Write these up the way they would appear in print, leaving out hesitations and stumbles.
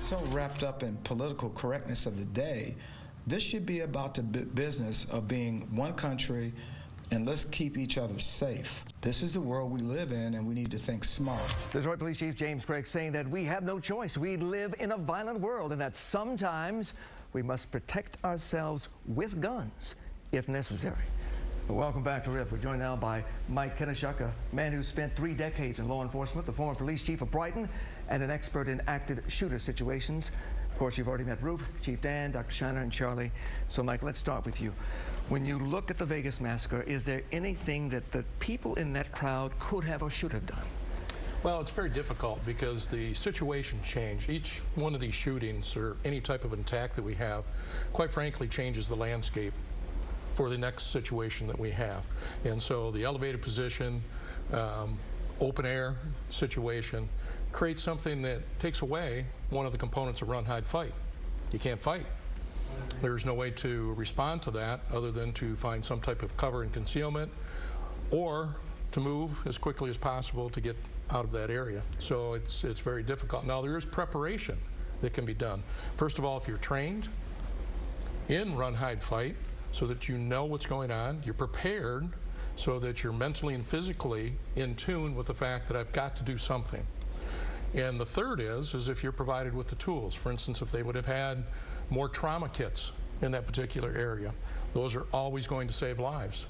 so wrapped up in political correctness of the day. This should be about the business of being one country, and let's keep each other safe. This is the world we live in, and we need to think smart. Detroit Police Chief James Craig saying that we have no choice. We live in a violent world, and that sometimes we must protect ourselves with guns if necessary. Welcome back to RIP. We're joined now by Mike Kenishuk, a man who spent 3 decades in law enforcement, the former police chief of Brighton, and an expert in active shooter situations. Of course, you've already met Ruth, Chief Dan, Dr. Shiner, and Charlie. So, Mike, let's start with you. When you look at the Vegas massacre, is there anything that the people in that crowd could have or should have done? Well, it's very difficult because the situation changed. Each one of these shootings or any type of attack that we have, quite frankly, changes the landscape for the next situation that we have. And so the elevated position, open air situation creates something that takes away one of the components of run, hide, fight. You can't fight. There's no way to respond to that other than to find some type of cover and concealment or to move as quickly as possible to get out of that area. So it's very difficult. Now there is preparation that can be done. First of all, if you're trained in run, hide, fight, so that you know what's going on, you're prepared so that you're mentally and physically in tune with the fact that I've got to do something. And the third is if you're provided with the tools. For instance, if they would have had more trauma kits in that particular area, those are always going to save lives.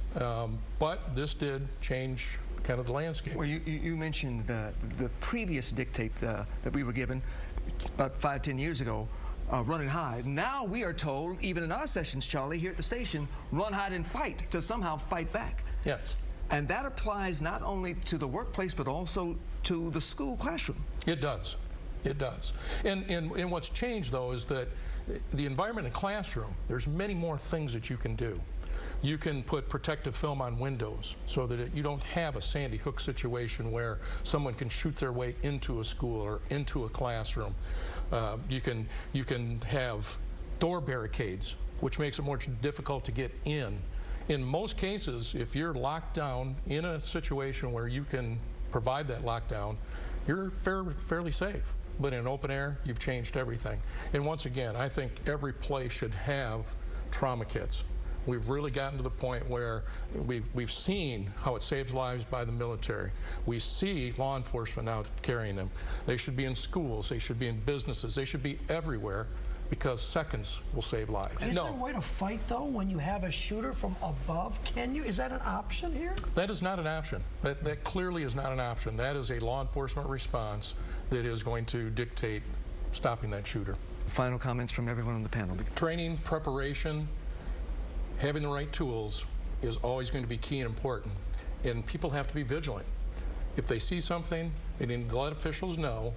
But this did change kind of the landscape. Well, you mentioned the previous dictate that we were given about 5-10 years ago, run and hide. Now we are told, even in our sessions, Charlie, here at the station, run, hide, and fight, to somehow fight back. Yes. And that applies not only to the workplace, but also to the school classroom. It does. It does. And what's changed, though, is that the environment in the classroom, there's many more things that you can do. You can put protective film on windows so that you don't have a Sandy Hook situation where someone can shoot their way into a school or into a classroom. You can have door barricades, which makes it more difficult to get in. In most cases, if you're locked down in a situation where you can provide that lockdown, you're fairly safe. But in open air, you've changed everything. And once again, I think every place should have trauma kits. We've really gotten to the point where we've seen how it saves lives by the military. We see law enforcement now carrying them. They should be in schools, they should be in businesses, they should be everywhere, because seconds will save lives. Is there a way to fight, though, when you have a shooter from above? Can you? Is that an option here? That is not an option. That clearly is not an option. That is a law enforcement response that is going to dictate stopping that shooter. Final comments from everyone on the panel. Training, preparation, having the right tools is always going to be key and important. And people have to be vigilant. If they see something, they need to let officials know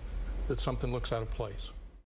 that something looks out of place.